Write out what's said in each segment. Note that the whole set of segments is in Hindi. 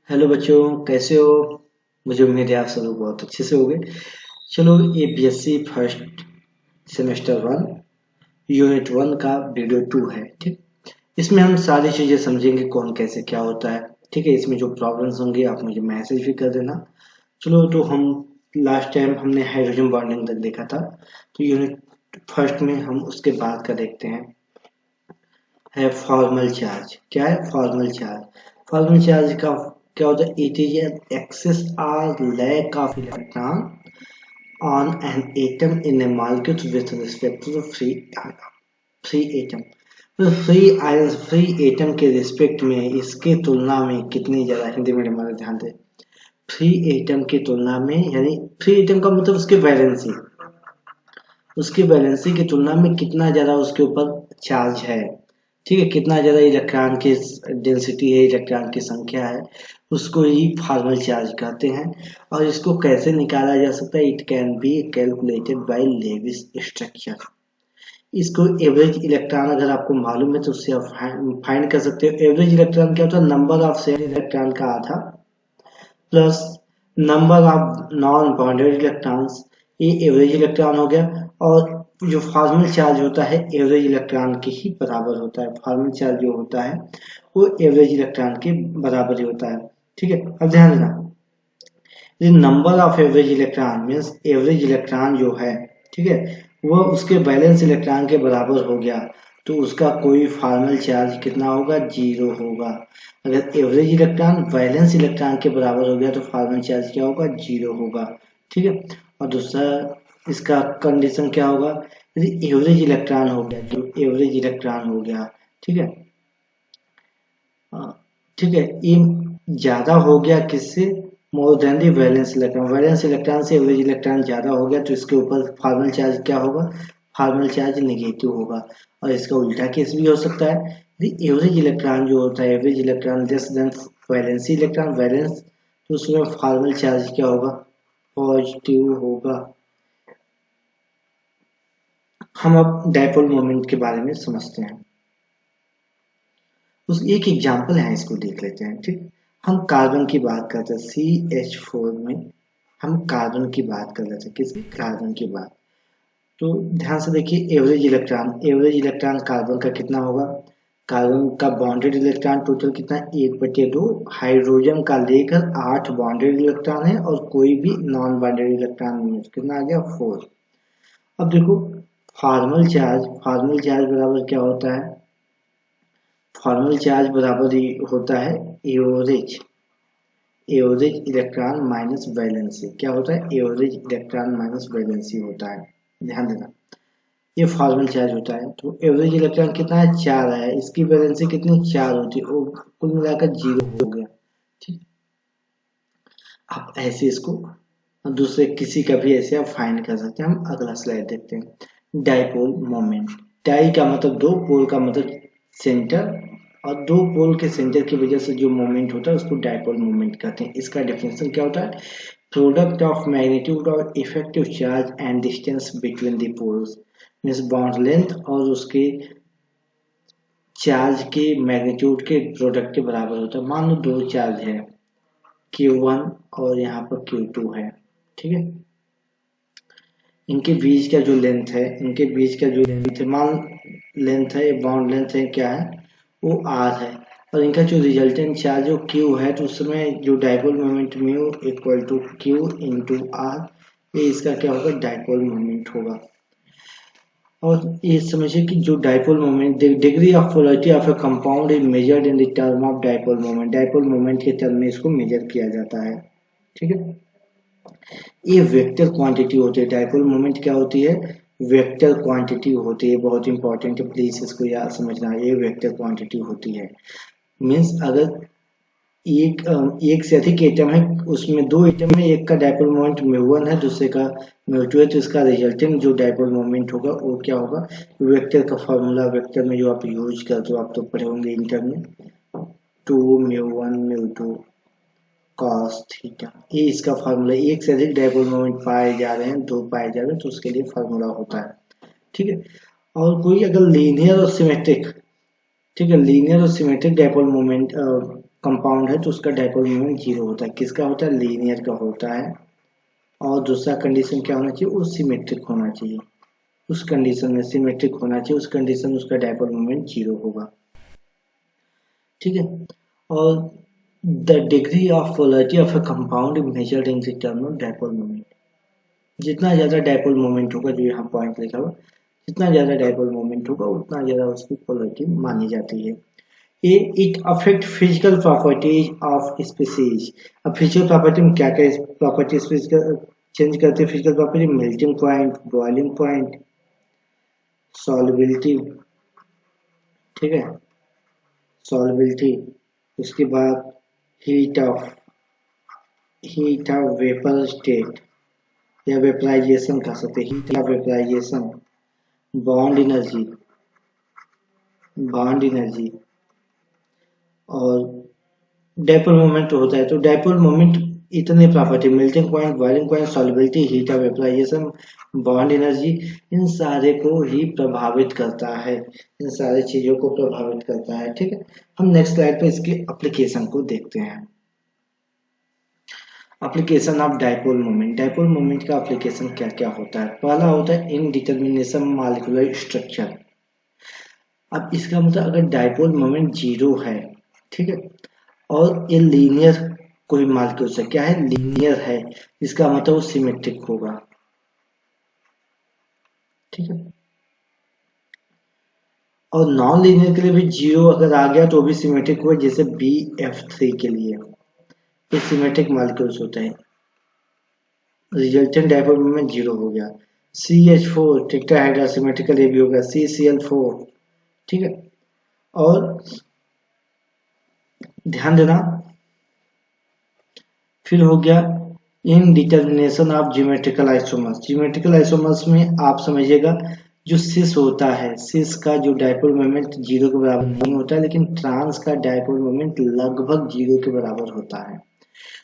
हेलो बच्चों, कैसे हो। मुझे उम्मीद है आप सब लोग बहुत अच्छे से होंगे। चलो, ये बीएससी फर्स्ट सेमेस्टर 1 यूनिट 1 का वीडियो 2 है। ठीक, इसमें हम सारी चीजें समझेंगे, कौन कैसे क्या होता है। ठीक है, इसमें जो प्रॉब्लम्स होंगी आप मुझे मैसेज भी कर देना। चलो, तो हम लास्ट टाइम हमने हाइड्रोजन बॉन्डिंग तक देखा था, तो यूनिट फर्स्ट में हम उसके बाद का देखते हैं। है फॉर्मल चार्ज। क्या है फॉर्मल चार्ज? फॉर्मल चार्ज का क्या होता है? इट इज एन एक्सेस और lack of electron on an atom in a molecule with respect to the free atom. तो फ्री एटम के रिस्पेक्ट में, इसके तुलना में कितनी ज्यादा, हिंदी में हमारा ध्यान दे। फ्री एटम की तुलना में, यानी फ्री एटम का मतलब उसकी वैलेंसी की तुलना में कितना ज्यादा उसके ऊपर चार्ज है। ठीक है, कितना ज्यादा इलेक्ट्रॉन की डेंसिटी है, इलेक्ट्रॉन की संख्या है, उसको ही फॉर्मल चार्ज कहते हैं। और इसको कैसे निकाला जा सकता है? It can be calculated by Lewis structure. इसको एवरेज इलेक्ट्रॉन अगर आपको मालूम है तो उससे आप फाइंड कर सकते हो। एवरेज इलेक्ट्रॉन क्या होता है? नंबर ऑफ शेयर इलेक्ट्रॉन का आधा plus number of non bonded electrons, ये एवरेज इलेक्ट्रॉन हो गया। और जो फॉर्मल चार्ज होता है एवरेज इलेक्ट्रॉन के ही बराबर होता है। फॉर्मल चार्ज जो होता है वो एवरेज इलेक्ट्रॉन के बराबर ही होता है। ठीक है, अब ध्यान देना, number of average electron means average electron जो है, ठीक है, वो उसके बैलेंस इलेक्ट्रॉन के बराबर हो गया तो उसका कोई फॉर्मल चार्ज कितना होगा? जीरो होगा। अगर एवरेज इलेक्ट्रॉन वैलेंस इलेक्ट्रॉन के बराबर हो गया तो फॉर्मल चार्ज क्या होगा? जीरो होगा। ठीक है, और दूसरा इसका कंडीशन क्या होगा? यदि एवरेज इलेक्ट्रॉन हो गया, जो एवरेज इलेक्ट्रॉन हो गया, ठीक है, ठीक है, ये ज्यादा हो गया किससे? मोर देन दी वैलेंस इलेक्ट्रॉन। वैलेंस इलेक्ट्रॉन से एवरेज इलेक्ट्रॉन ज्यादा हो गया तो इसके ऊपर फॉर्मल चार्ज क्या होगा? फॉर्मल चार्ज नेगेटिव होगा। और इसका उल्टा केस भी हो सकता है। एवरेज इलेक्ट्रॉन जो होता है, average electron less than valency electron, valence, तो उसमें फॉर्मल चार्ज क्या होगा? पॉजिटिव होगा। हम अब डायपोल मोमेंट के बारे में समझते हैं। उस एक एग्जाम्पल है, इसको देख लेते हैं। ठीक, हम कार्बन की बात करते हैं, CH4 में हम कार्बन की बात कर रहे थे। किसकी? कार्बन की बात। तो ध्यान से देखिए, एवरेज इलेक्ट्रॉन कार्बन का कितना होगा? कार्बन का बॉन्डेड इलेक्ट्रॉन टोटल कितना? 1/2। हाइड्रोजन का लेकर 8 बॉन्डेड इलेक्ट्रॉन है और कोई भी नॉन बॉन्डेड इलेक्ट्रॉन नहीं है, तो कितना आ गया? 4। अब देखो, फॉर्मल चार्ज बराबर क्या होता है? फॉर्मल चार्ज बराबर ही होता है average average electron minus valency. क्या होता है? एवरेज इलेक्ट्रॉन माइनस वैलेंसी होता है। ध्यान देना, ये फॉर्मल चार्ज होता है। तो एवरेज इलेक्ट्रॉन कितना है? 4 है। इसकी वैलेंसी कितनी? 4 होती है, वो कुल मिलाकर 0 हो गया। ठीक, आप ऐसे इसको दूसरे किसी का भी ऐसे आप फाइंड कर सकते हैं। हम अगला स्लाइड देखते हैं। Dipole moment. डाई का मतलब दो, पोल का मतलब सेंटर, और दो पोल के सेंटर की वजह से जो मोमेंट होता है उसको डाइपोल मोमेंट कहते हैं। इसका डेफिनेशन क्या होता है? प्रोडक्ट ऑफ मैग्नीट्यूड और effective charge and distance between the poles, means bond length और उसके चार्ज के मैग्नीट्यूड के प्रोडक्ट के बराबर होता है। मान लो दो चार्ज है, Q1 और यहाँ पर Q2 है। ठीक है, इनके बीच का जो लेंथ है, मान लेंथ है, बॉन्ड लेंथ है, क्या है वो? R है। और इनका जो रिजल्टेंट चार्ज जो Q है, तो उसमें जो dipole moment mu equal to Q into R, ये इसका क्या होगा? डाइपोल मोमेंट होगा। और ये समझिए कि जो dipole moment, degree of polarity of A compound is measured in the term of dipole moment. Dipole moment के टर्म में इसको मेजर किया जाता है। ठीक है, ये वेक्टर क्वांटिटी होती है। डाइपोल मोमेंट क्या होती है? वेक्टर क्वांटिटी होती है। बहुत इंपॉर्टेंट है, प्लीज इसको याद समझना। ये वेक्टर क्वांटिटी होती है। मीन्स अगर एक से अधिक एटम है, उसमें दो एटम में एक का डाइपोल मोमेंट म्यू1 है, दूसरे का म्यू2 है, तो इसका रिजल्टेंट जो डाइपोल मोमेंट होगा वो क्या होगा? वेक्टर का फॉर्मूला, वेक्टर में जो आप यूज करते हो, आप तो पढ़े होंगे इंटर में, 2 म्यू1 म्यू2 कॉस थीटा, ये इसका फार्मूला। एक से अधिक डाइपोल मोमेंट पाए जा रहे हैं, दो पाए जा रहे हैं, तो उसके लिए फार्मूला होता है। ठीक है, और कोई अगर लीनियर और सिमेट्रिक, ठीक है, लीनियर और सिमेट्रिक डाइपोल मोमेंट कंपाउंड है तो उसका डाइपोल मोमेंट जीरो होता है। किसका होता है? लीनियर का होता है। और दूसरा कंडीशन क्या होना चाहिए? वो सिमेट्रिक होना चाहिए। उस कंडीशन में सिमेट्रिक होना चाहिए, उस कंडीशन में उसका डाइपोल मोमेंट जीरो होगा। ठीक है। और the degree of polarity of a compound measured in the term of dipole moment. जितना ज्यादा डाइपोल मोमेंट होगा, जो यहाँ पॉइंट लिखा हुआ, जितना ज्यादा डाइपोल मोमेंट होगा उतना ज्यादा उसकी पोलैरिटी मानी जाती है। A it affect physical properties of species. अब फिजिकल प्रॉपर्टी में क्या क्या प्रॉपर्टी चेंज करते हैं? Physical property melting point, boiling point, solubility, ठीक है, सॉल्युबिलिटी। उसके बाद हीट ऑफ वेपर स्टेट या वेपराइजेशन कह सकते हैं, heat of vaporisation, bond energy, bond energy, और डाइपोल मोमेंट होता है। तो डाइपोल मोमेंट इतने property melting point, boiling point, solubility, heat of vaporisation, bond energy, इन सारे को ही प्रभावित करता है, इन सारी चीजों को प्रभावित करता है। ठीक है। हम नेक्स्ट स्लाइड पे इसके एप्लीकेशन को देखते हैं। Application of dipole moment. Dipole moment का एप्लीकेशन क्या क्या होता है? पहला होता है इनडिटरमिनेशन मॉलिक्यूलर स्ट्रक्चर। अब इसका मतलब अगर डाइपोल मोमेंट जीरो है, ठीक है, और ये लीनियर कोई मॉलिक्यूल से क्या है? लीनियर है, इसका मतलब वो सिमेट्रिक होगा। ठीक है। और नॉन लीनियर के लिए भी जीरो अगर आ गया तो भी सिमेट्रिक होगा, जैसे BF3 के लिए ये सिमेट्रिक मॉलिक्यूल्स होते हैं। रिजल्टेंट डाइपोल मोमेंट जीरो हो गया। CH4 टेट्राहाइड्रा सिमेट्रिकल, ये भी होगा CCl4। ठीक है। और ध्यान देना, फिर हो गया in determination of geometrical isomers. Geometrical isomers में आप समझिएगा, जो सिस होता है, सिस का जो डाइपोल मोमेंट जीरो के बराबर नहीं होता है, लेकिन ट्रांस का डाइपोल मोमेंट लगभग जीरो के बराबर होता है।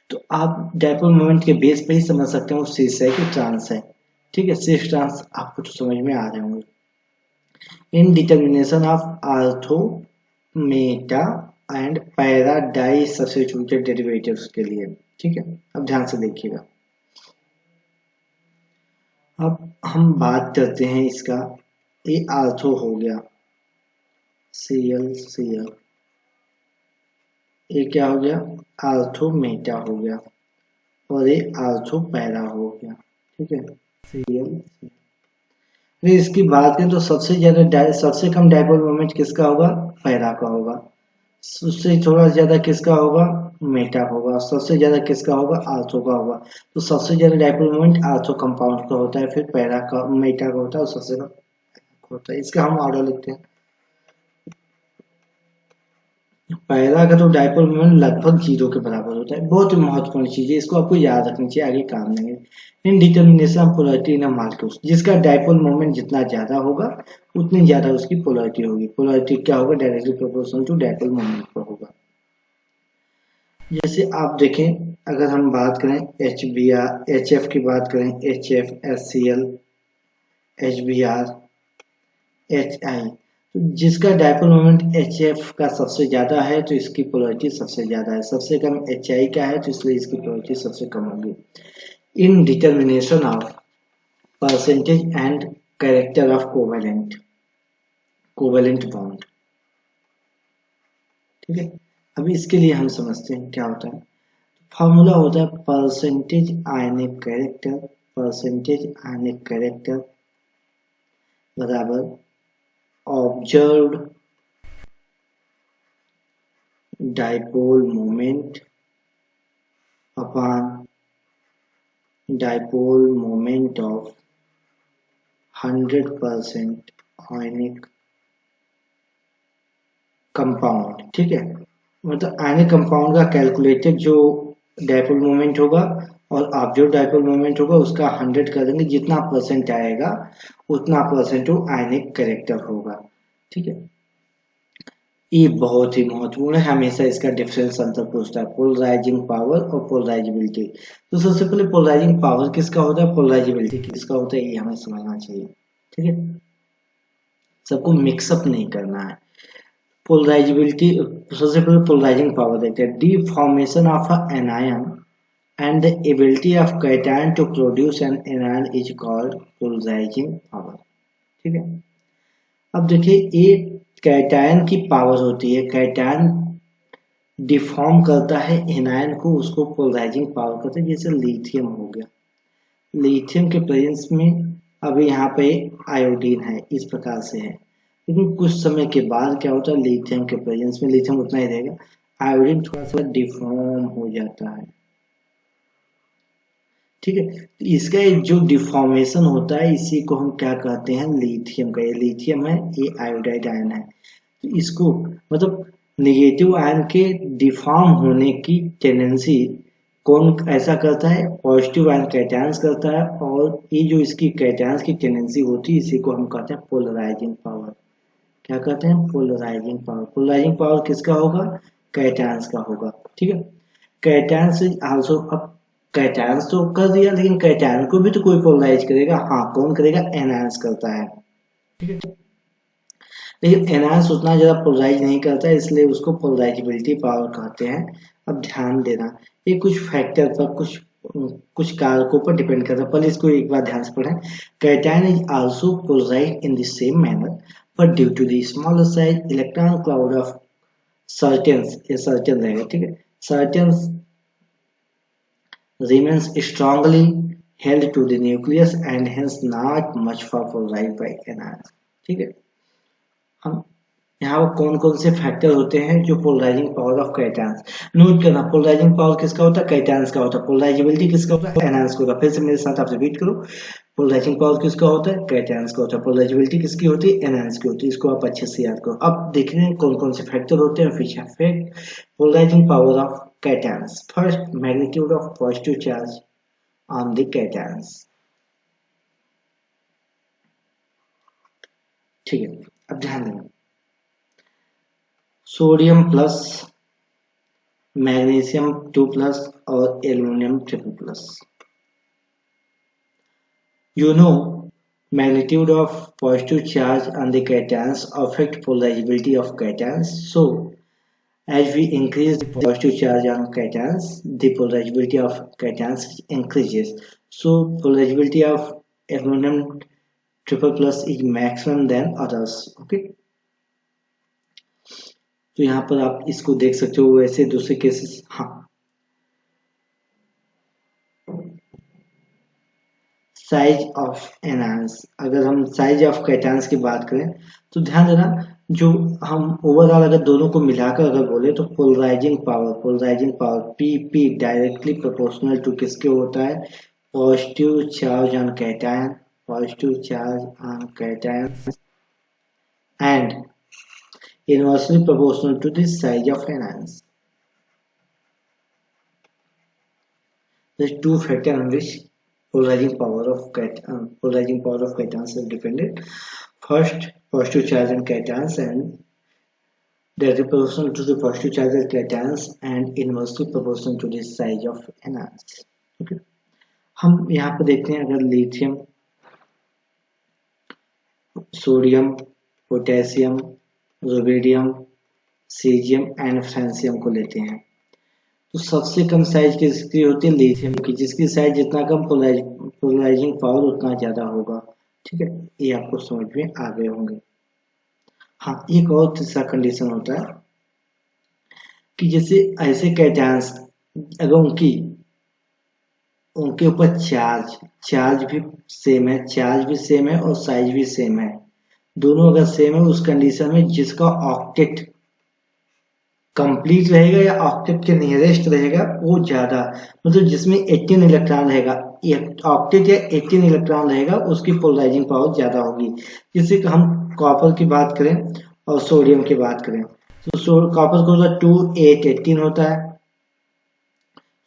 तो आप डाइपोल मोमेंट के बेस पे ही समझ सकते हो सिस है कि ट्रांस है। ठीक है। सिस ट्रांस आपको तो समझ में आ रहे होंगे। In determination of ortho, meta and para di substituted derivatives के लिए। ठीक है। अब ध्यान से देखिएगा। अब हम बात करते हैं इसका, ये आर्थो हो गया Cl, ये क्या हो गया? आर्थो मेटा हो गया, और ये आर्थो पैरा हो गया। ठीक है। Cl। फिर इसकी बात करें तो सबसे कम डाइपोल मोमेंट किसका होगा? पैरा का होगा। उससे थोड़ा ज्यादा किसका होगा? मेटा होगा। सबसे ज्यादा किसका होगा? आर्थो का होगा। तो सबसे ज्यादा डाइपोल मोमेंट आर्थो कंपाउंड का होता है, फिर पैरा का, मेटा का होता है, और सबसे कम होता है। इसका हम ऑर्डर लिखते हैं। पैरा का तो डाइपोल मोमेंट लगभग जीरो के बराबर होता है। बहुत ही महत्वपूर्ण चीज है, इसको आपको याद रखनी चाहिए, आगे काम नहीं। In determination of polarity in molecules, जिसका डाइपोल मोमेंट जितना ज्यादा होगा उतनी ज्यादा उसकी पोलैरिटी होगी। पोलैरिटी क्या होगा? Directly proportional to dipole moment पर होगा। जैसे आप देखें, अगर हम बात करें HF की बात करें, HF, HCl, HBr, HI, तो जिसका डाइपोल मोमेंट HF का सबसे ज्यादा है तो इसकी पोलैरिटी सबसे ज्यादा है। सबसे कम HI का है तो इसलिए इसकी पोलैरिटी सबसे कम होगी। In determination of percentage and character of covalent bond. ठीक है। अभी इसके लिए हम समझते हैं क्या होता है। फॉर्मूला होता है परसेंटेज आयनिक कैरेक्टर बराबर observed dipole moment upon dipole moment of 100% ionic compound. ठीक है। मतलब आयनिक कंपाउंड का कैलकुलेटेड जो डाइपोल मोमेंट होगा और ऑब्जर्व डाइपोल मोमेंट होगा उसका 100 कर देंगे, जितना परसेंट आएगा उतना परसेंट वो आयनिक कैरेक्टर होगा। ठीक है। ये बहुत ही महत्वपूर्ण है, हमेशा इसका डिफरेंस अंतर पूछता है, पोलराइजिंग पावर और पोलराइजेबिलिटी। तो सबसे पहले पोलराइजिंग पावर किसका होता है, पोलराइजेबिलिटी किसका होता है, ये हमें समझना चाहिए। ठीक है। सबको मिक्सअप नहीं करना है। पोलराइजेबिलिटी, सबसे पहले पोलराइजिंग पावर देखते हैं। Deformation of anion and the ability of cation to produce an anion is called polarizing power. ठीक है, अब देखिए ये कैटायन की पावर होती है। कैटायन डिफॉर्म करता है एनायन को, उसको पोलराइजिंग पावर कहते हैं। जैसे लिथियम हो गया, लिथियम के प्रेजेंस में अभी यहाँ पे आयोडीन है, इस प्रकार से है, लेकिन कुछ समय के बाद क्या होता है, लिथियम के प्रेजेंस में लिथियम उतना ही रहेगा, आयोडीन थोड़ा सा डिफॉर्म हो जाता है। ठीक है, तो इसका जो डिफॉर्मेशन होता है इसी को हम क्या कहते हैं, लिथियम का। ये लिथियम है, ये आयोडाइड आयन है। तो इसको मतलब नेगेटिव आयन के डिफॉर्म होने की टेंडेंसी कौन ऐसा करता है, पॉजिटिव आयन कैटायंस करता है। और ये जो इसकी कैटायंस की टेंडेंसी होती है इसी को हम कहते हैं पोलराइजिंग पावर। क्या कहते हैं, पोलराइजिंग पावर। पोलराइजिंग पावर किसका होगा, कैटायंस का होगा। ठीक है, कैटायंस आल्सो, अब कैटायंस तो कर दिया, लेकिन कैटायन को भी तो कोई पोलराइज करेगा। हाँ, कौन करेगा, एनहांस करता है। ठीक है, लेकिन एनहांस उतना ज्यादा पोलराइज नहीं करता है, इसलिए उसको पोलराइजेबिलिटी पावर कहते हैं। अब ध्यान देना, ये कुछ फैक्टर पर, कुछ कारकों पर डिपेंड करता है। पहले इसको एक बार ध्यान से पढ़ें। Cation is also polarized in the same manner, but due to the smaller size electron cloud of certains, ये certain रहेगा। ठीक है, certains remains strongly held to the nucleus and hence not much for polarized by anions। ठीक है, हम यहाँ पर कौन कौन से फैक्टर होते हैं जो polarizing power of cations, note करना। पोलराइजिंग पावर किसका होता है, कैटायंस का होता है। पोलराइजेबिलिटी किसका होता है, एनहांस का होता है। फिर से मेरे साथ आप रिपीट करो, पोलराइजिंग पावर किसका होता है, कैटायंस का होता है। पोलराइजेबिलिटी किसकी होती है, एनहांस की होती है। इसको आप अच्छे से याद करो। अब देखते हैं कौन कौन से फैक्टर होते हैं which affect polarizing power of cations. First, magnitude of positive charge on the cations. ठीक है, अब ध्यान देना, सोडियम प्लस, मैग्नीशियम 2+ और aluminium 3+। You know, magnitude of positive charge on the cations affect polarizability of cations. So, as we increase the positive charge on cations, the polarizability of cations increases. So, polarizability of aluminum 3++ is maximum than others. Okay. तो यहाँ पर आप इसको देख सकते हो। वैसे दूसरे केसेस, हाँ, साइज ऑफ एनायंस, अगर हम साइज ऑफ कैटायंस की बात करें तो ध्यान देना, जो हम ओवरऑल अगर दोनों को मिलाकर अगर बोले तो polarizing power P directly proportional to किसके होता है, positive charge on cation, positive charge on cation and inversely proportional to the size of anions. The two factors on which polarizing power of cations is dependent. First, positive charge on cations and that is proportional to the positive charge of cations and inversely proportional to the size of anions. Okay. हम यहाँ पर देखते हैं, अगर lithium, sodium, potassium, rubidium, caesium and francium को लेते हैं तो सबसे कम साइज किसकी होती है, लिथियम की, जिसकी साइज जितना कम पोलराइजिंग पावर उतना ज्यादा होगा। ठीक है, ये आपको समझ में आ गए होंगे। हाँ, एक और तीसरा कंडीशन होता है कि जैसे ऐसे कैटायंस अगर उनके ऊपर चार्ज भी सेम है और साइज भी सेम है, दोनों अगर सेम है, उस कंडीशन में जिसका ऑक्टेट कंप्लीट रहेगा या ऑक्टेट के नियरेस्ट रहेगा वो ज्यादा, मतलब जिसमें 18 इलेक्ट्रॉन रहेगा, ऑक्टेट या 18 इलेक्ट्रॉन रहेगा, उसकी पोलराइजिंग पावर ज्यादा होगी। जैसे कि हम कॉपर की बात करें और सोडियम की बात करें तो कॉपर का 2, 8, 18 होता है,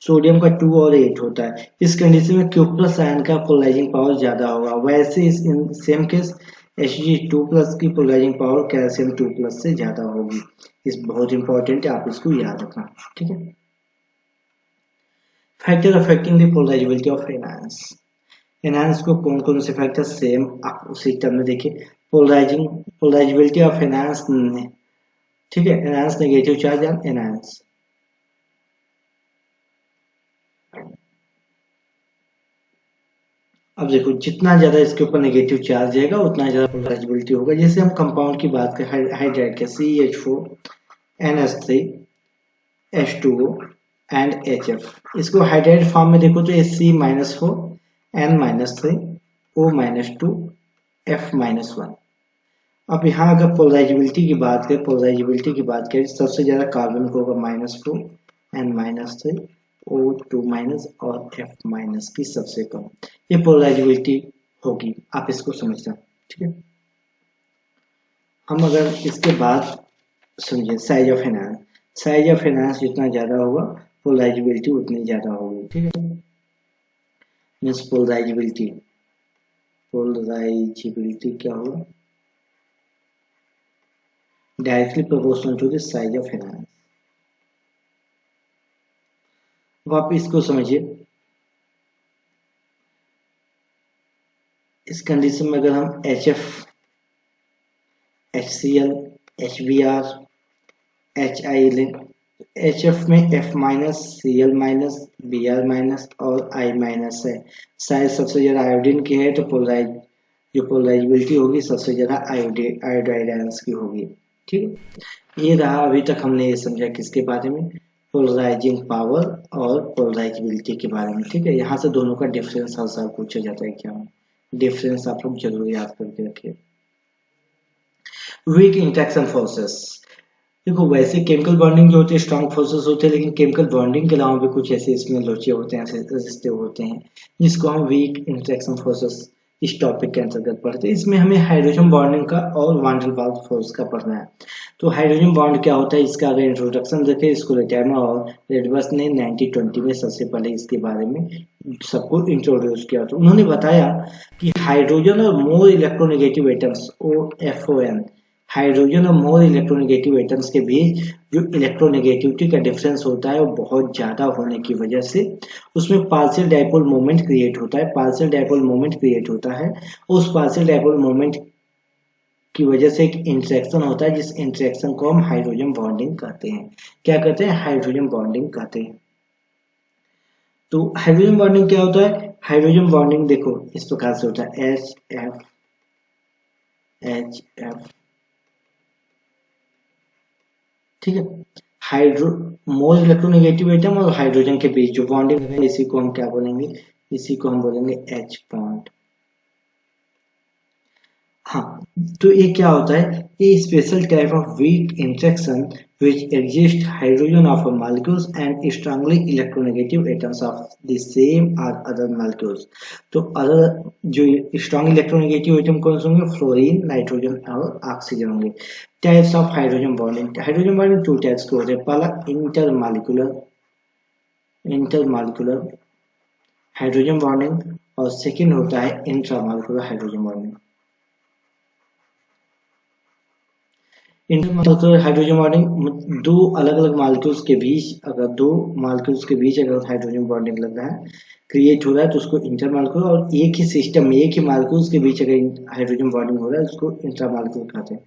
सोडियम का 2 और 8 होता है। इस कंडीशन में Q+ आयन का पोलराइजिंग पावर ज्यादा होगा। वैसे इस सेम केस Hg2+ की पोलराइजिंग पावर कैल्शियम 2+ से ज्यादा होगी। इस बहुत इंपॉर्टेंट है, आप इसको याद रखना। ठीक है, factor affecting the polarisability of anions. Anions को कौन कौन से फैक्टर, सेम आप उसी टर्म में देखिए। पोलराइजेबिलिटी ऑफ एनायंस ठीक है, enhance negative charge and enhance. अब देखो जितना ज्यादा इसके ऊपर नेगेटिव चार्ज जाएगा उतना ज्यादा पोलराइजेबिलिटी होगा। जैसे हम कंपाउंड की बात करें हाइड्राइड के CH4 NH3 H2O and HF, इसको हाइड्राइड फॉर्म में देखो तो H3-4 N-3 O-2 F-1। अब यहाँ अगर पोलराइजेबिलिटी की बात करें सबसे ज्यादा कार्बन को होगा -4 N-3 O2- और F- की सबसे कम, ये पोलराइजेबिलिटी होगी, आप इसको समझना। ठीक है, हम अगर इसके बाद समझे size of enhance, size of enhance जितना ज्यादा होगा पोलराइजेबिलिटी उतनी ज्यादा होगी। ठीक है, मीन्स पोलराइजेबिलिटी क्या होगा, directly proportional to the size of anions. अब आप इसको समझिए, इस कंडीशन में अगर हम HF HCl HBr HI लें, HF में F-, Cl-, Br- और I- है, शायद सबसे ज्यादा आयोडीन की है, तो जो पोलराइजेबिलिटी होगी सबसे ज्यादा आयोडाइड आयंस की होगी। ठीक है, ये रहा अभी तक हमने ये समझा किसके बारे में, पोलराइजिंग पावर और पोलराइजेबिलिटी के बारे में। ठीक है, यहाँ से दोनों का डिफरेंस हर साल पूछा जाता है क्या, डिफरेंस आप लोग जरूर याद करके रखिए। वीक इंटरेक्शन फोर्सेस, देखो वैसे केमिकल बॉन्डिंग जो होती है स्ट्रॉन्ग फोर्सेस होते हैं, लेकिन केमिकल बॉन्डिंग के अलावा भी कुछ ऐसे इसमें लोचे होते हैं, ऐसे रिश्ते होते हैं जिसको हम वीक इंटरेक्शन फोर्सेस इस टॉपिक के अंतर्गत पढ़ते हैं। इसमें हमें हाइड्रोजन बॉन्डिंग का और वान डेर वाल्स फोर्स का पढ़ना है। तो हाइड्रोजन बॉन्ड क्या होता है, इसका अगर इंट्रोडक्शन देखें, इसको लेटर्मा और रेडबर्स ने 1920 में सबसे पहले इसके बारे में सबको इंट्रोड्यूस किया। तो उन्होंने बताया कि हाइड्रोजन और more electronegative atoms OFON, hydrogen और मोर इलेक्ट्रोनेगेटिव एटम्स के बीच जो इलेक्ट्रोनेगेटिविटी का डिफरेंस होता है वो बहुत ज्यादा होने की वजह से उसमें पार्शियल डाइपोल मोमेंट क्रिएट होता है। पार्शियल डाइपोल मोमेंट क्रिएट होता है, उस पार्शियल डाइपोल मोमेंट की वजह से एक इंटरेक्शन होता है, जिस इंटरेक्शन को हम हाइड्रोजन बॉन्डिंग कहते हैं। क्या कहते हैं, हाइड्रोजन बॉन्डिंग कहते हैं। तो हाइड्रोजन बॉन्डिंग क्या होता है, हाइड्रोजन बॉन्डिंग देखो इस प्रकार से होता है HF ठीक है, हाइड्रो मोर इलेक्ट्रोनेगेटिव एटम और हाइड्रोजन के बीच जो बॉन्डिंग है इसी को हम क्या बोलेंगे, इसी को हम बोलेंगे H बॉन्ड। हाँ, तो ये क्या होता है, ये special type of weak interaction which exist hydrogen of a molecules and strongly electronegative atoms of the same or other molecules। तो अदर जो स्ट्रॉन्ग इलेक्ट्रोनेगेटिव एटम कौन से होंगे, फ्लोरीन, नाइट्रोजन और ऑक्सीजन होंगे। Types of hydrogen bonding, hydrogen bonding two types के होते हैं। पहला इंटरमॉलिक्यूलर हाइड्रोजन बॉन्डिंग और सेकंड होता है intramolecular hydrogen bonding. Intermolecular hydrogen bonding दो अलग अलग मॉलिक्यूल्स के बीच, अगर दो मॉलिक्यूल्स के बीच अगर हाइड्रोजन बॉन्डिंग लग रहा है, क्रिएट हो रहा है, तो उसको इंटरमॉलिक्यूलर, और एक ही सिस्टम में एक ही मॉलिक्यूल्स के बीच अगर हाइड्रोजन बॉन्डिंग हो रहा है उसको इंट्रामॉलिक्यूलर कहते हैं।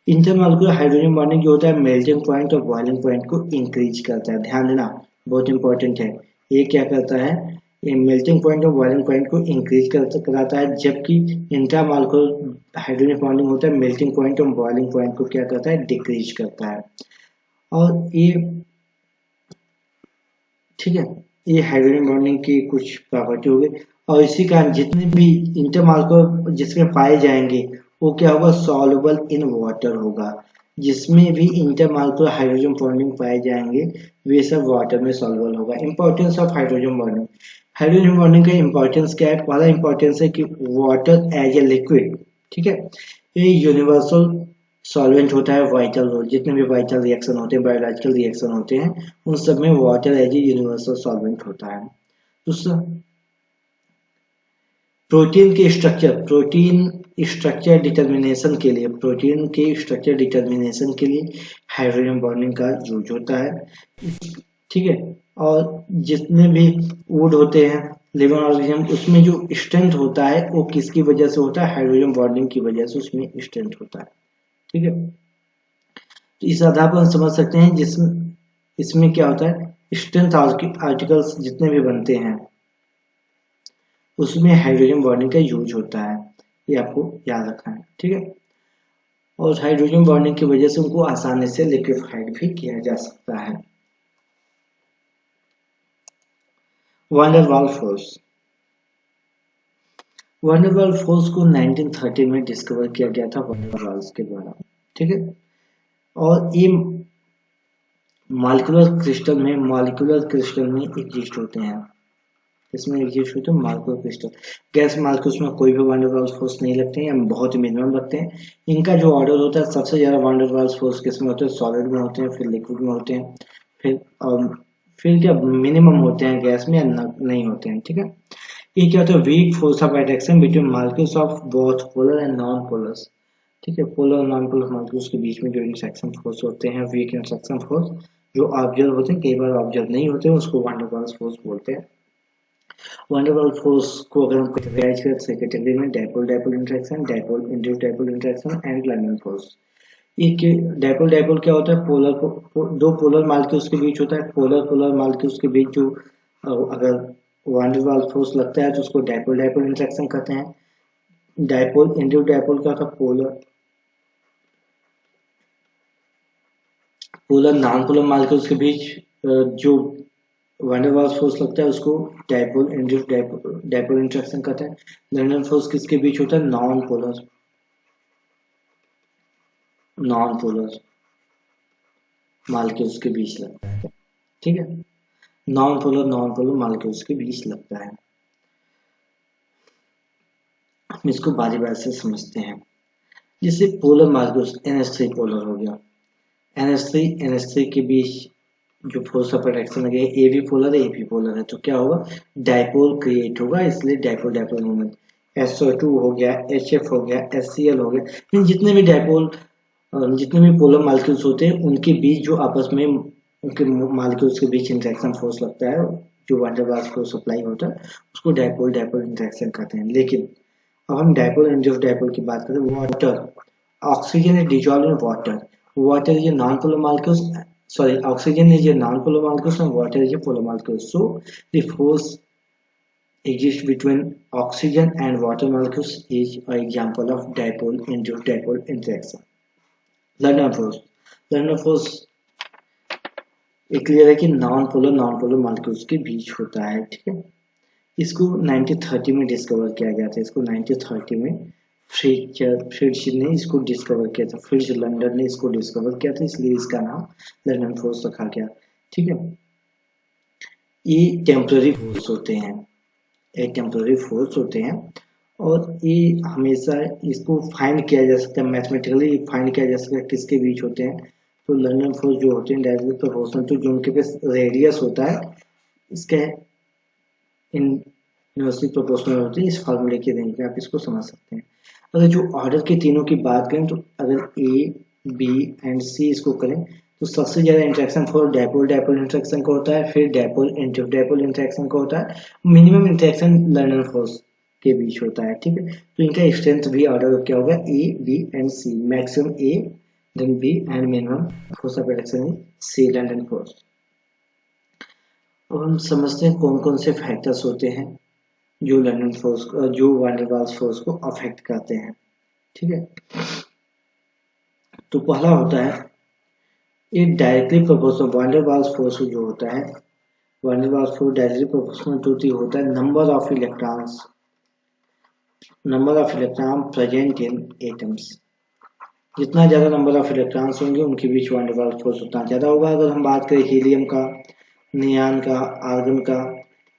इंटरमॉलिक्यूलर हाइड्रोजन बॉन्डिंग जो होता है मेल्टिंग पॉइंट और बॉइलिंग पॉइंट को इंक्रीज करता है। ध्यान देना, बहुत इंपॉर्टेंट है। ये क्या करता है, ये मेल्टिंग पॉइंट और बॉइलिंग पॉइंट को इंक्रीज कराता है, जबकि इंट्रामॉलिक्यूलर हाइड्रोजन बॉन्डिंग होता है मेल्टिंग पॉइंट और बॉइलिंग पॉइंट को क्या करता है, डिक्रीज करता है। और ये ठीक है, ये हाइड्रोजन बॉन्डिंग की कुछ प्रॉपर्टी हो गई। और इसी कारण जितने भी इंटरमॉलिक्यूलर जिसमें पाए जाएंगे वो क्या होगा, सॉल्युबल इन वाटर होगा। जिसमें भी इंटरमॉलिक्यूलर हाइड्रोजन बॉन्डिंग पाए जाएंगे वे सब वाटर में सॉल्युबल होगा। Importance of hydrogen bonding, hydrogen bonding का इंपॉर्टेंस क्या है, पहला इंपॉर्टेंस है कि वाटर एज ए लिक्विड, ठीक है, ये यूनिवर्सल सॉल्वेंट होता है। वाइटल रोल, जितने भी वाइटल रिएक्शन होते हैं, बायोलॉजिकल रिएक्शन होते हैं, उन सब में water as a universal solvent होता है। दूसरा, प्रोटीन के स्ट्रक्चर, प्रोटीन स्ट्रक्चर डिटर्मिनेशन के लिए, प्रोटीन के स्ट्रक्चर डिटर्मिनेशन के लिए हाइड्रोजन बॉन्डिंग का यूज होता है। ठीक है, और जितने भी वुड होते हैं लिविंग ऑर्गेनिज्म, उसमें जो स्ट्रेंथ होता है वो किसकी वजह से होता है, हाइड्रोजन बॉन्डिंग की वजह से उसमें स्ट्रेंथ होता है। ठीक है, तो इस आधार पर हम समझ सकते हैं जिसमें इसमें क्या होता है, स्ट्रेंथ आर्टिकल्स जितने भी बनते हैं उसमें हाइड्रोजन बॉन्डिंग का यूज होता है, ये आपको याद रखना है, ठीक है। और हाइड्रोजन बॉन्डिंग की वजह से उनको आसानी से लिक्विफाइड भी किया जा सकता है। वैन वाल फोर्स, वैन वाल फोर्स को 1930 में डिस्कवर किया गया था वैन वाल्स के द्वारा, ठीक है। और ये मॉलिक्यूलर क्रिस्टल में एग्जिस्ट होते हैं, इसमें एग्जिस्ट होते हैं मॉलिक्यूलर क्रिस्टल। गैस मॉलिक्यूल्स में कोई भी वैन वाल फोर्स नहीं लगते हैं, हम बहुत ही मिनिमम लगते हैं। इनका जो ऑर्डर होता है सबसे ज्यादा वैन वाल फोर्स किसमें होते हैं, सॉलिड में होते हैं, फिर लिक्विड में होते हैं, फिर क्या मिनिमम होते हैं गैस में या नहीं होते हैं, ठीक है। ये क्या होता है, weak force of attraction between molecules of both polar and non polars, ठीक है। पोलर और नॉन पोलर मॉलिक्यूल्स के बीच में जो इंटरेक्शन फोर्स होते हैं, वीक इंटरेक्शन फोर्स, जो ऑब्जर्व होते हैं, कई बार ऑब्जर्व नहीं होते हैं, उसको वैन वाल फोर्स बोलते हैं। वैन वाल फोर्स को अगर हम कैटेगराइज करें तो कैटेगरी में dipole dipole interaction, dipole induced dipole interaction and London force. ये डायपोल डायपोल क्या होता है, दो पोलर मॉलिक्यूल्स के बीच होता है, पोलर मॉलिक्यूल्स के बीच जो अगर वैन वाल फोर्स लगता है तो उसको डायपोल डायपोल इंटरेक्शन कहते हैं। डायपोल इंड्यूस्ड डायपोल क्या होता है, पोलर नॉन पोलर मॉलिक्यूल्स के बीच जो वैन वाल फोर्स लगता है उसको डायपोल इंड्यूस्ड डायपोल इंटरेक्शन कहते हैं। लंडन फोर्स किसके बीच होता है, नॉन पोलर मॉलिक्यूल्स के बीच लगता है, ठीक है। नॉन पोलर मॉलिक्यूल्स के बीच लगता है। हम इसको बारी बारी से समझते हैं। जैसे पोलर मॉलिक्यूल्स NH3 पोलर हो गया, NH3 के बीच जो फोर्स ऑफ अट्रैक्शन लगे, ए भी पोलर है, ए भी पोलर है, तो क्या होगा, डायपोल क्रिएट होगा, इसलिए डायपोल डायपोल मूवमेंट। SO2 हो गया, HF हो गया, HCl हो गया, जितने भी पोलर मॉलिक्यूल्स होते हैं उनके बीच जो आपस में उनके मॉलिक्यूल्स के बीच इंटरेक्शन फोर्स लगता है, जो van der Waals force apply होता है, उसको डायपोल डायपोल इंटरेक्शन कहते हैं। लेकिन अब हम डायपोल इंड्यूस्ड डायपोल की बात करें, water, oxygen is dissolved in water is non polar molecules, sorry, oxygen is a non-polar molecule and water is a polar molecule. So the force exists between oxygen and water molecules is an example of dipole-induced dipole interaction. London force, London force एक क्लियर है कि नॉन पोलर मॉलिक्यूल्स के बीच होता है, ठीक है। इसको 1930 में डिस्कवर किया गया था, इसको 1930 में फ्रिट्ज ने इसको डिस्कवर किया था, फ्रिट्ज लंदन ने इसको डिस्कवर किया था, इसलिए इसका नाम लंदन फोर्स रखा गया, ठीक है। ये टेम्पररी फोर्स होते हैं, और ये हमेशा इसको फाइंड किया जा सकता है, मैथमेटिकली फाइंड किया जा सकता है किसके बीच होते हैं। तो लंदन फोर्स जो होते हैं डायरेक्टली प्रोपोर्शनल टू जो उनके पास रेडियस होता है, इसके इनवर्सली प्रोपोर्शनल होती है। इस फार्मूले के रेंज में आप इसको समझ सकते हैं। अगर जो ऑर्डर के तीनों की बात करें तो अगर A, B एंड C इसको करें तो सबसे ज्यादा interaction for dipole dipole interaction का होता है, फिर डायपोल इंड्यूस्ड डायपोल इंटरेक्शन का होता है, मिनिमम इंटरेक्शन लंदन फोर्स के बीच होता है, ठीक है। तो इनका स्ट्रेंथ भी ऑर्डर क्या होगा, A, B and C, maximum A then B and minimum force of attraction C, London force. अब हम समझते हैं कौन कौन से फैक्टर्स होते हैं जो लंदन फोर्स, जो वैन डर वाल्स फोर्स को अफेक्ट करते हैं, ठीक है। तो पहला होता है ये directly proportional, van der Waals force जो होता है, van der Waals force directly proportional to होता है number of electron present in atoms. जितना ज्यादा नंबर ऑफ इलेक्ट्रॉन्स होंगे उनके बीच वैन डर वाल्स फोर्स उतना ज्यादा होगा। अगर हम बात करें हीलियम का, नियान का, आर्गन का,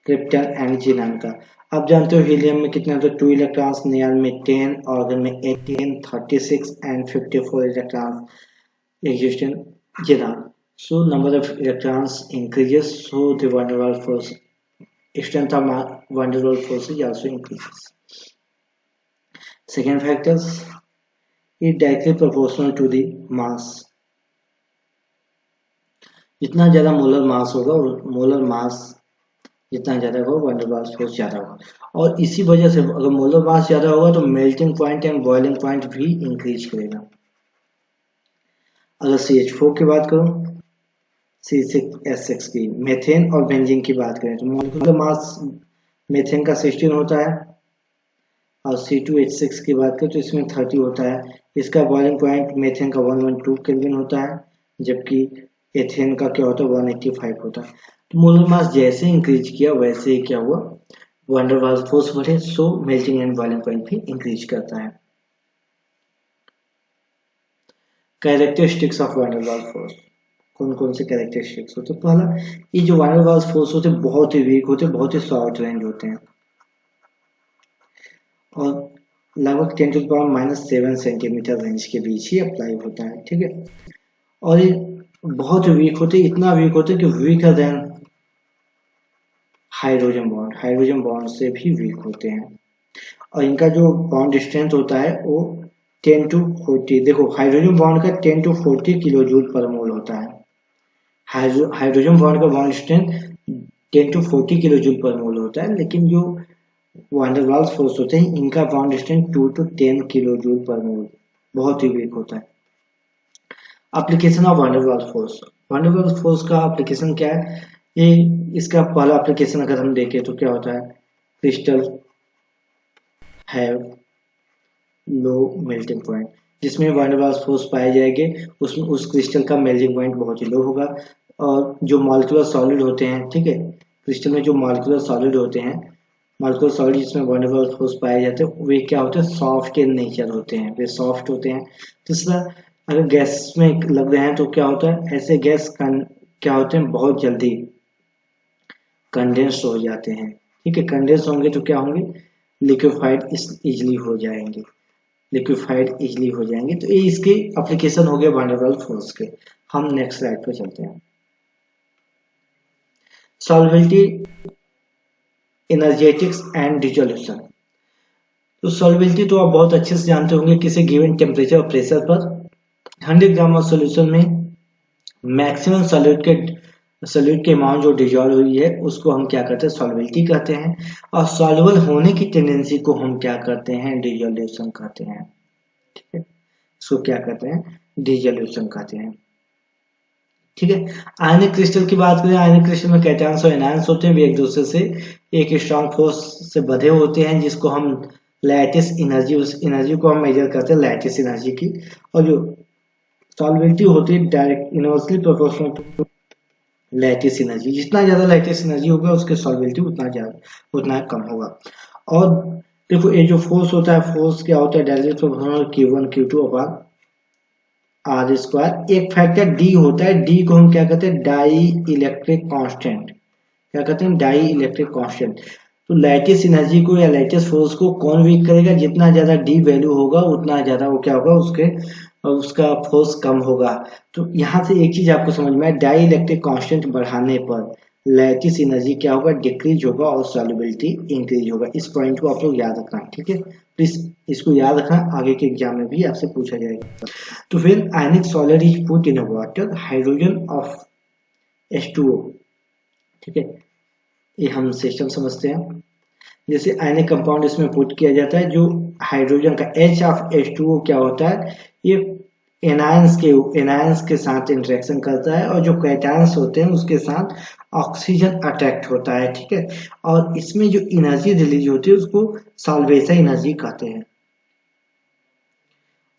क्रिप्टन एंड जीनान का, आप जानते हो हीलियम में कितने होते हैं, 2 इलेक्ट्रॉन्स, नियान में 10, आर्गन में 18, 36 and 54 electrons exist in xenon. So number of electrons increases, so the van der Waals force, strength of van der Waals force also increases. Second factors is directly proportional to the mass. जितना ज्यादा मोलर मास होगा, जितना ज्यादा होगा वैन डर वाल्स फोर्स ज्यादा होगा। और इसी वजह से अगर मोलर मास ज्यादा होगा तो melting point and boiling point भी इंक्रीज करेगा। अगर CH4 की बात करूं, C6H6 की, मेथेन और बेंजीन की बात करें तो मॉलिक्यूलर मास मेथेन का 16 होता है, और C2H6 की बात करें तो इसमें 30 होता है। इसका बॉइलिंग पॉइंट मेथेन का 112 केल्विन होता है, जबकि एथेन का क्या होता है 185 होता है। तो मोलर मास जैसे इंक्रीज किया वैसे ही क्या हुआ, वैन डर वाल्स फोर्स बढ़े, so melting and boiling point भी इंक्रीज करता है। Characteristics of van der Waals force, कौन कौन से कैरेक्टरिस्टिक्स होते हैं? पहला, ये जो वैन डर वाल्स फोर्स होते हैं बहुत ही वीक होते हैं, बहुत ही शॉर्ट रेंज होते हैं, और लगभग 10⁻⁻7 सेंटीमीटर रेंज के बीच ही अप्लाई होता है, ठीक है। और ये बहुत वीक होते, इतना वीक होते कि वीकर देन हाइड्रोजन बॉन्ड से भी वीक होते हैं। और इनका जो बॉन्ड स्ट्रेंथ होता है वो 10 to 40, देखो हाइड्रोजन बॉन्ड का 10 to 40 kilo joule per mole होता है। हाइड्रोजन बॉन्ड का bond strength 10 to 40 kilo joule per mole होता है, लेकिन जो वैन डर वाल्स फोर्स होते हैं इनका bond strength 2 to 10 kilo joule per mole, बहुत ही वीक होता है। Application of van der Waals force, van der Waals force का एप्लीकेशन क्या है? ये इसका पहला एप्लीकेशन अगर हम देखें तो क्या होता है, crystal have low melting point, जिसमें वैन डर वाल्स फोर्स पाए जाएंगे उसमें उस क्रिस्टल का मेल्टिंग पॉइंट बहुत ही लो होगा। और जो मॉलिक्यूलर सॉलिड होते हैं, ठीक है, क्रिस्टल में जो मॉलिक्यूलर सॉलिड होते हैं, मॉलिक्यूलर सॉलिड जिसमें वैन डर वाल्स फोर्स पाए जाते हैं वे क्या होते हैं, सॉफ्ट इन नेचर होते हैं, वे सॉफ्ट होते हैं। तीसरा, अगर गैस में लग रहे हैं तो क्या होता है, ऐसे गैस क्या होते हैं, बहुत जल्दी कंडेंस हो जाते हैं, ठीक है। कंडेंस होंगे तो क्या होंगे, लिक्विफाइड इजिली हो जाएंगे, लिक्विफाइड इजिली हो जाएंगे। तो ये इसके एप्लीकेशन हो गए वैन डर वाल्स फोर्स के। हम नेक्स्ट स्लाइड पर चलते हैं। सॉल्वेबिलिटी, एनर्जेटिक्स एंड डिसोल्यूशन। तो सॉल्वेबिलिटी तो आप बहुत अच्छे से जानते होंगे, किसी गिवन टेम्परेचर और प्रेशर पर 100 ग्राम ऑफ सोल्यूशन में मैक्सिमम सॉल्यूट की अमाउंट जो डिजॉल्व हुई है उसको हम क्या कहते हैं, सॉल्वेबिलिटी कहते हैं। और सॉल्युबल होने की टेंडेंसी को हम क्या कहते हैं, डिसोल्यूशन कहते हैं, ठीक है। इसको क्या कहते हैं, डिसोल्यूशन कहते हैं, ठीक है। आयनिक क्रिस्टल की बात करें, आयनिक क्रिस्टल में कैटायंस और एनायंस होते हैं, वे एक दूसरे से एक स्ट्रॉन्ग फोर्स से बंधे होते हैं, जिसको हम लैटिस एनर्जी, उस एनर्जी को हम मेजर करते हैं लैटिस एनर्जी की। और जो सॉल्वेबिलिटी होती है direct inversely proportional to lattice energy, जितना ज्यादा लैटिस एनर्जी होगा उसके सॉल्वेबिलिटी उतना कम होगा। और देखो ये जो फोर्स होता है, फोर्स क्या होता है, direct proportional Q1 Q2 upon R square. एक फैक्टर डी होता है, डी को हम क्या कहते हैं, डाई इलेक्ट्रिक कांस्टेंट, क्या कहते हैं, डाई इलेक्ट्रिक कांस्टेंट। तो लैटिस एनर्जी को या लैटिस फोर्स को कौन वीक करेगा, जितना ज्यादा डी वैल्यू होगा उतना ज्यादा वो क्या होगा, उसका फोर्स कम होगा। तो यहाँ से एक चीज आपको समझ में आए, डाई इलेक्ट्रिक कांस्टेंट बढ़ाने पर लैटिस एनर्जी क्या होगा, डिक्रीज होगा और सॉल्युबिलिटी इंक्रीज होगा। इस पॉइंट को आप लोग याद रखना, ठीक है। प्लीज इसको याद रखना, आगे के एग्जाम में भी आपसे पूछा जाएगा। तो फिर आयनिक solid is put in water, hydrogen of H2O, ठीक है। ये हम सिस्टम समझते हैं। जैसे आयनिक कंपाउंड इसमें पुट किया जाता है, जो हाइड्रोजन का H ऑफ H2O क्या होता है, ये एनायंस के साथ इंटरेक्शन करता है, और जो कैटायंस होते हैं उसके साथ ऑक्सीजन अट्रैक्ट होता है, ठीक है। और इसमें जो एनर्जी रिलीज होती है उसको सॉल्वेशन एनर्जी कहते हैं।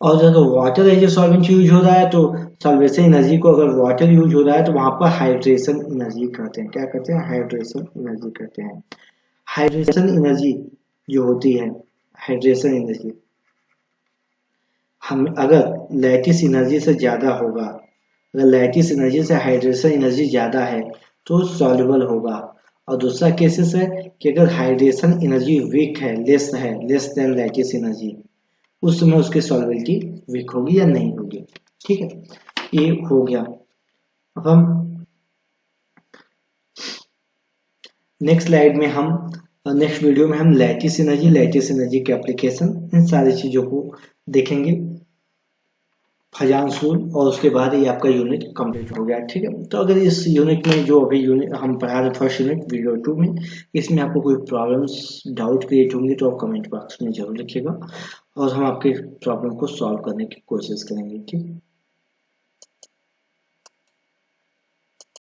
और अगर water as a solvent use हो रहा है तो सॉल्वेशन एनर्जी को, अगर वाटर यूज हो रहा है तो वहां पर हाइड्रेशन एनर्जी कहते हैं, क्या कहते हैं, हाइड्रेशन एनर्जी कहते हैं। हाइड्रेशन एनर्जी जो होती है, हाइड्रेशन एनर्जी हम अगर लैटिस एनर्जी से ज्यादा होगा, अगर लैटिस एनर्जी से हाइड्रेशन एनर्जी ज्यादा है तो सॉल्युबल होगा। और दूसरा केसेस है कि अगर हाइड्रेशन एनर्जी वीक है, लेस देन लैटिस एनर्जी, उस समय उसकी सॉल्युबिलिटी वीक होगी या नहीं होगी, ठीक है। ये हो गया। अब हम नेक्स्ट स्लाइड में नेक्स्ट वीडियो में हम लैटिस एनर्जी के एप्लीकेशन, इन सारी चीजों को देखेंगे फजानसूल, और उसके बाद ये आपका यूनिट कंप्लीट हो गया, ठीक है। तो अगर इस यूनिट में जो अभी यूनिट हम पढ़ा रहे फर्स्ट यूनिट वीडियो 2 में, इसमें आपको कोई प्रॉब्लम्स डाउट क्रिएट होंगे तो आप कमेंट बॉक्स में जरूर लिखिएगा, और हम आपके प्रॉब्लम को सॉल्व करने की कोशिश करेंगे, ठीक है।